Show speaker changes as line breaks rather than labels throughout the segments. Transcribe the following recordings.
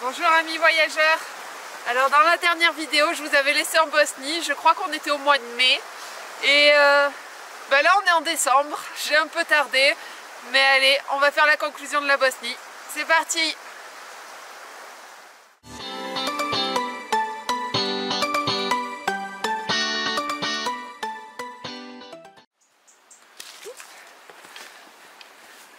Bonjour amis voyageurs. Alors dans la dernière vidéo je vous avais laissé en Bosnie, je crois qu'on était au mois de mai et là on est en décembre, j'ai un peu tardé mais allez on va faire la conclusion de la Bosnie, c'est parti.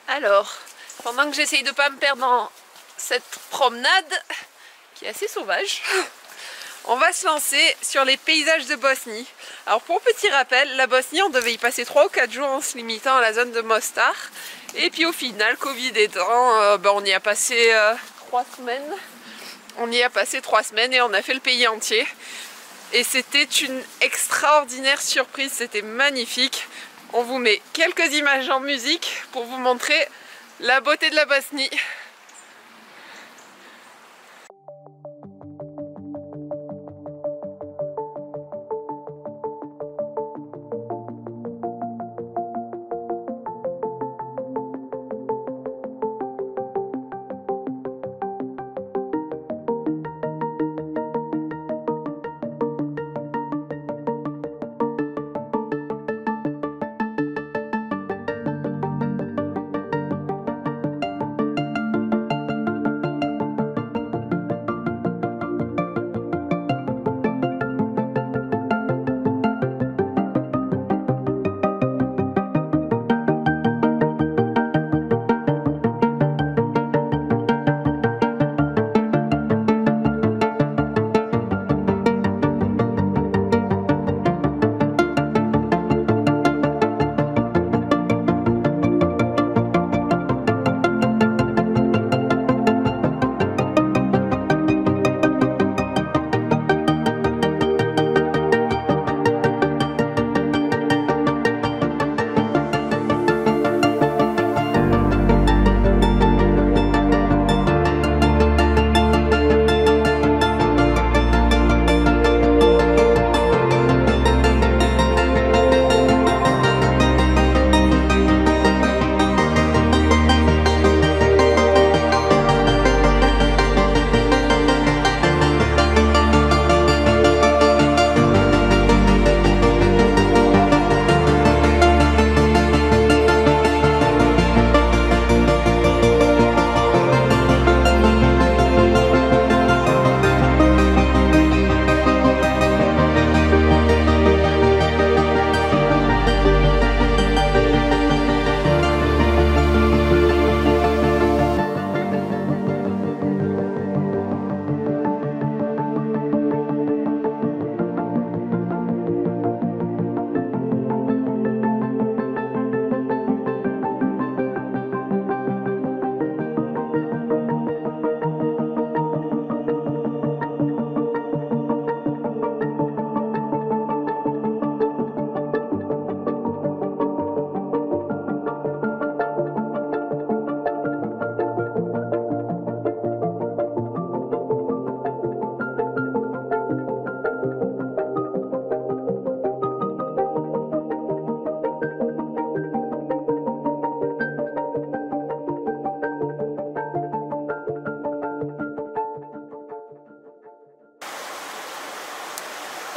Alors pendant que j'essaye de ne pas me perdre dans cette promenade qui est assez sauvage, on va se lancer sur les paysages de Bosnie. Alors pour petit rappel, la Bosnie on devait y passer 3 ou 4 jours en se limitant à la zone de Mostar et puis au final, Covid étant, on y a passé 3 semaines. On y a passé 3 semaines et on a fait le pays entier et c'était une extraordinaire surprise, c'était magnifique. On vous met quelques images en musique pour vous montrer la beauté de la Bosnie.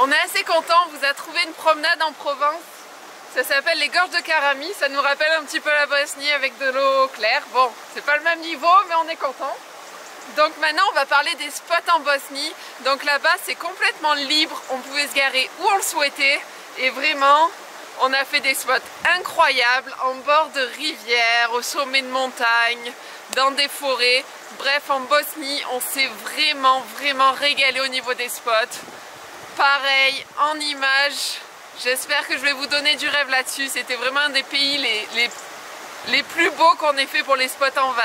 On est assez content, on vous a trouvé une promenade en Provence. Ça s'appelle les gorges de Karami, ça nous rappelle un petit peu la Bosnie avec de l'eau claire. Bon, c'est pas le même niveau, mais on est content. Donc maintenant, on va parler des spots en Bosnie. Donc là-bas, c'est complètement libre, on pouvait se garer où on le souhaitait. Et vraiment, on a fait des spots incroyables, en bord de rivières, au sommet de montagnes, dans des forêts. Bref, en Bosnie, on s'est vraiment régalé au niveau des spots. Pareil, en images, j'espère que je vais vous donner du rêve là-dessus. C'était vraiment un des pays les plus beaux qu'on ait fait pour les spots en van.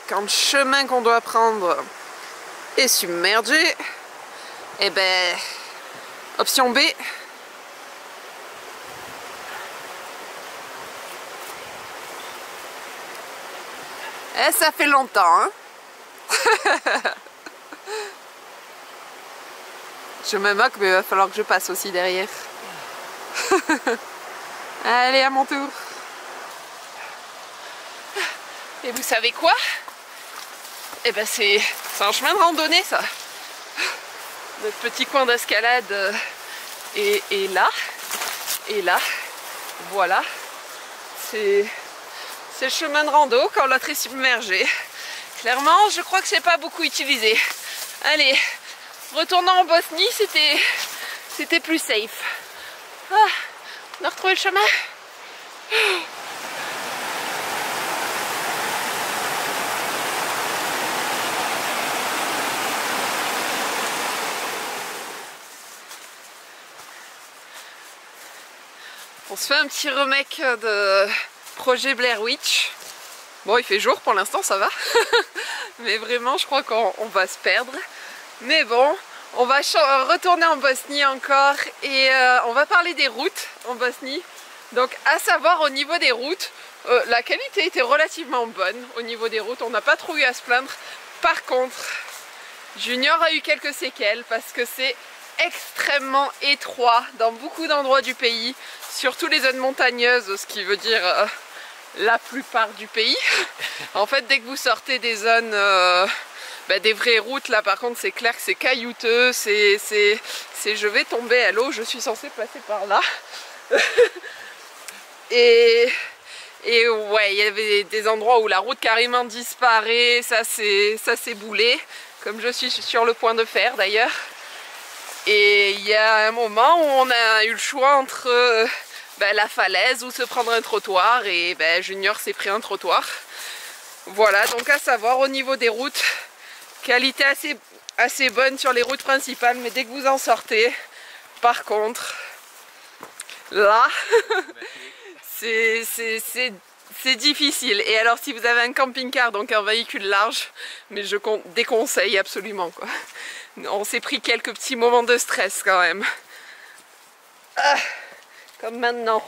quand le chemin qu'on doit prendre est submergé, et ben, option B. Eh, ça fait longtemps, hein. Je me moque, mais il va falloir que je passe aussi derrière. Allez, à mon tour. Et vous savez quoi? Eh ben c'est un chemin de randonnée, ça. Notre petit coin d'escalade est là. Et là, voilà. C'est le chemin de rando quand l'autre est submergé. Clairement, je crois que c'est pas beaucoup utilisé. Allez, retournant en Bosnie, c'était plus safe. Ah, on a retrouvé le chemin. On se fait un petit remake de projet Blair Witch. Bon, il fait jour pour l'instant, ça va. Mais vraiment, je crois qu'on va se perdre. Mais bon, on va retourner en Bosnie encore et on va parler des routes en Bosnie. Donc, à savoir, au niveau des routes, la qualité était relativement bonne. Au niveau des routes, on n'a pas trop eu à se plaindre. Par contre, Junior a eu quelques séquelles parce que c'est extrêmement étroit dans beaucoup d'endroits du pays, surtout les zones montagneuses, ce qui veut dire la plupart du pays. En fait, dès que vous sortez des zones, des vraies routes, là par contre c'est clair que c'est caillouteux, c'est je vais tomber à l'eau, je suis censée passer par là. et ouais, il y avait des endroits où la route carrément disparaît, ça c'est boulé, comme je suis sur le point de faire d'ailleurs. Et il y a un moment où on a eu le choix entre la falaise ou se prendre un trottoir, et Junior s'est pris un trottoir. Voilà, donc à savoir au niveau des routes, qualité assez bonne sur les routes principales, mais dès que vous en sortez, par contre, là, c'est difficile. Et alors si vous avez un camping-car, donc un véhicule large, mais je déconseille absolument, quoi. On s'est pris quelques petits moments de stress quand même. Ah, comme maintenant.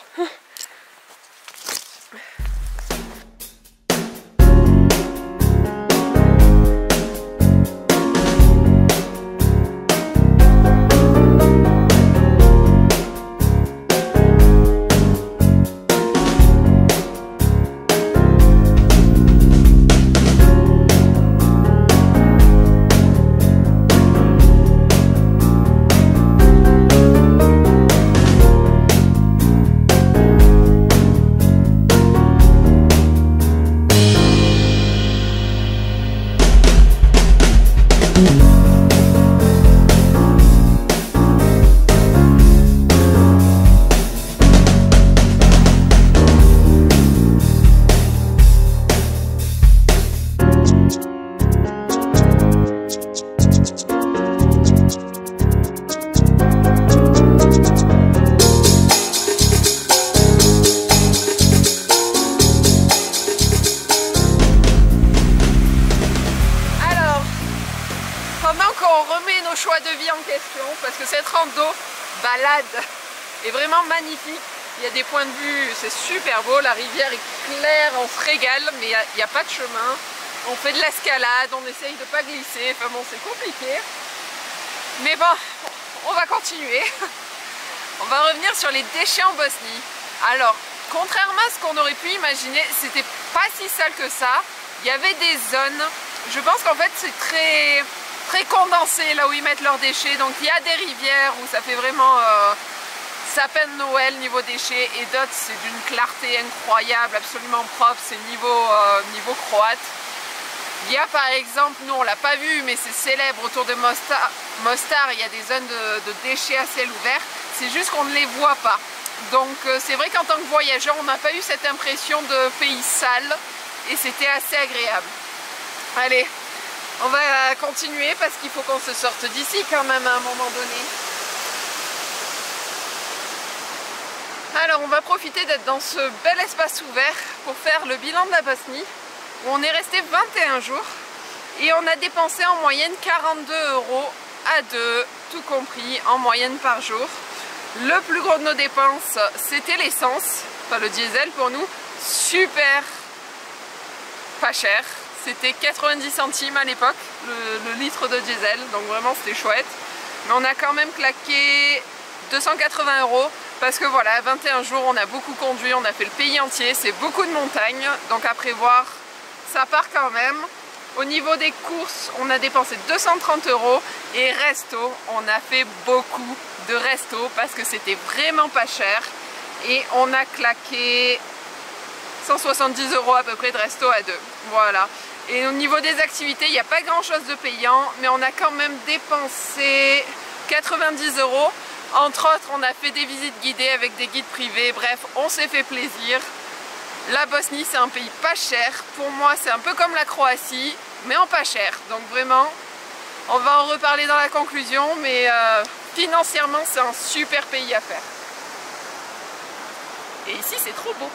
Parce que cette rando balade est vraiment magnifique. Il y a des points de vue, c'est super beau, la rivière est claire, on se régale, mais il n'y a pas de chemin. On fait de l'escalade, on essaye de ne pas glisser, enfin bon, c'est compliqué. Mais bon, on va continuer. On va revenir sur les déchets en Bosnie. Alors, contrairement à ce qu'on aurait pu imaginer, c'était pas si sale que ça. Il y avait des zones, je pense qu'en fait c'est très condensé là où ils mettent leurs déchets, donc il y a des rivières où ça fait vraiment sapin de Noël niveau déchets, et d'autres c'est d'une clarté incroyable, absolument propre, c'est niveau croate. Il y a par exemple, nous on l'a pas vu mais c'est célèbre, autour de Mostar, il y a des zones de déchets à ciel ouvert, c'est juste qu'on ne les voit pas. Donc c'est vrai qu'en tant que voyageur on n'a pas eu cette impression de pays sale et c'était assez agréable. Allez, on va continuer parce qu'il faut qu'on se sorte d'ici quand même à un moment donné. Alors on va profiter d'être dans ce bel espace ouvert pour faire le bilan de la Bosnie. où on est resté 21 jours et on a dépensé en moyenne 42 € à deux, tout compris, en moyenne par jour. Le plus gros de nos dépenses, c'était l'essence, enfin le diesel pour nous, super pas cher. C'était 90 centimes à l'époque, le litre de diesel, donc vraiment c'était chouette. Mais on a quand même claqué 280 € parce que voilà, 21 jours, on a beaucoup conduit, on a fait le pays entier, c'est beaucoup de montagnes, donc à prévoir, ça part quand même. Au niveau des courses, on a dépensé 230 € et resto, on a fait beaucoup de resto parce que c'était vraiment pas cher et on a claqué 170 € à peu près de resto à deux. Voilà. Et au niveau des activités, il n'y a pas grand chose de payant, mais on a quand même dépensé 90 €. Entre autres, on a fait des visites guidées avec des guides privés. Bref, on s'est fait plaisir. La Bosnie, c'est un pays pas cher. Pour moi, c'est un peu comme la Croatie, mais en pas cher. Donc vraiment, on va en reparler dans la conclusion, mais financièrement, c'est un super pays à faire. Et ici, c'est trop beau.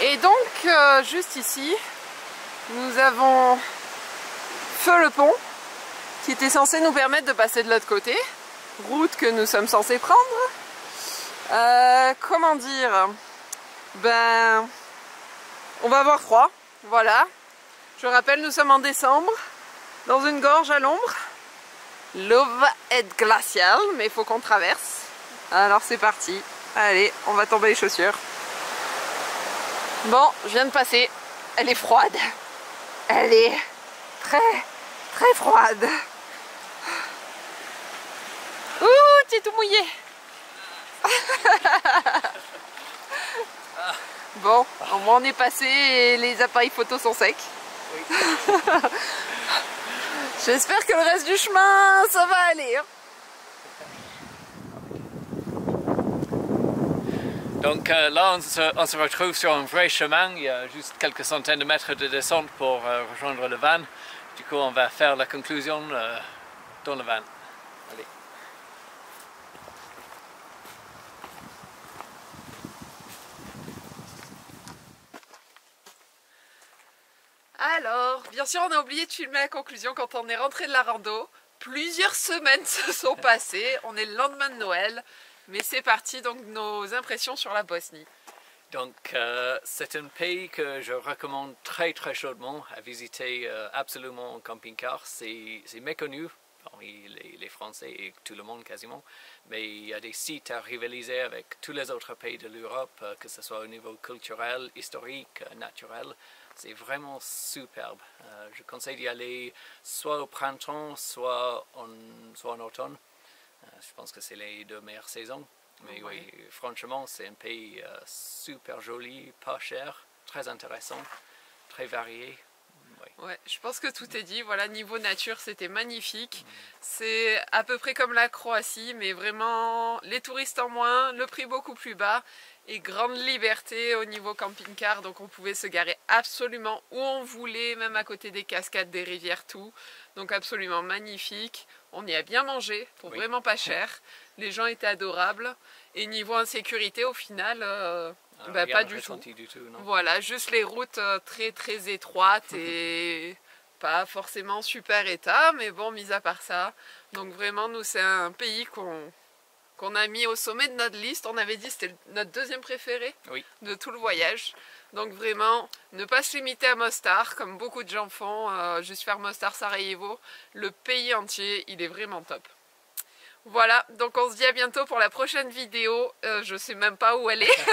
Et donc, juste ici, nous avons fait le pont qui était censé nous permettre de passer de l'autre côté. Route que nous sommes censés prendre. Comment dire? Ben, on va avoir froid, voilà. Je rappelle, nous sommes en décembre, dans une gorge à l'ombre. L'eau va être glaciale, mais il faut qu'on traverse. Alors c'est parti. Allez, on va tomber les chaussures. Bon, je viens de passer. Elle est froide. Elle est très froide. Ouh, tu es tout mouillé. Bon, au moins on est passé et les appareils photo sont secs. Oui. J'espère que le reste du chemin, ça va aller.
Donc là, on se retrouve sur un vrai chemin. Il y a juste quelques centaines de mètres de descente pour rejoindre le van. Du coup, on va faire la conclusion dans le van. Allez.
Alors, bien sûr, on a oublié de filmer la conclusion quand on est rentré de la rando. Plusieurs semaines se sont passées. On est le lendemain de Noël. Mais c'est parti, donc nos impressions sur la Bosnie.
Donc c'est un pays que je recommande très chaudement à visiter absolument en camping-car. C'est méconnu parmi les Français et tout le monde quasiment. Mais il y a des sites à rivaliser avec tous les autres pays de l'Europe, que ce soit au niveau culturel, historique, naturel. C'est vraiment superbe. Je conseille d'y aller soit au printemps, soit en automne. Je pense que c'est les deux meilleures saisons. Mais oui, franchement, c'est un pays super joli, pas cher, très intéressant, très varié. Oui.
Ouais, je pense que tout est dit. Voilà, niveau nature, c'était magnifique. C'est à peu près comme la Croatie, mais vraiment les touristes en moins, le prix beaucoup plus bas et grande liberté au niveau camping-car. Donc on pouvait se garer absolument où on voulait, même à côté des cascades, des rivières, tout. Donc absolument magnifique. On y a bien mangé pour vraiment pas cher. Les gens étaient adorables. Et niveau insécurité, au final, pas du tout. Voilà, juste les routes très étroites et pas forcément super état. Mais bon, mis à part ça. Donc vraiment, nous, c'est un pays qu'on a mis au sommet de notre liste. On avait dit que c'était notre deuxième préféré de tout le voyage. Donc vraiment, ne pas se limiter à Mostar, comme beaucoup de gens font, juste faire Mostar-Sarajevo. Le pays entier, il est vraiment top. Voilà, donc on se dit à bientôt pour la prochaine vidéo. Je sais même pas où elle est.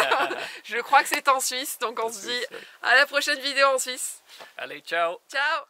Je crois que c'est en Suisse, donc on se dit à la prochaine vidéo en Suisse.
Allez, ciao.
Ciao.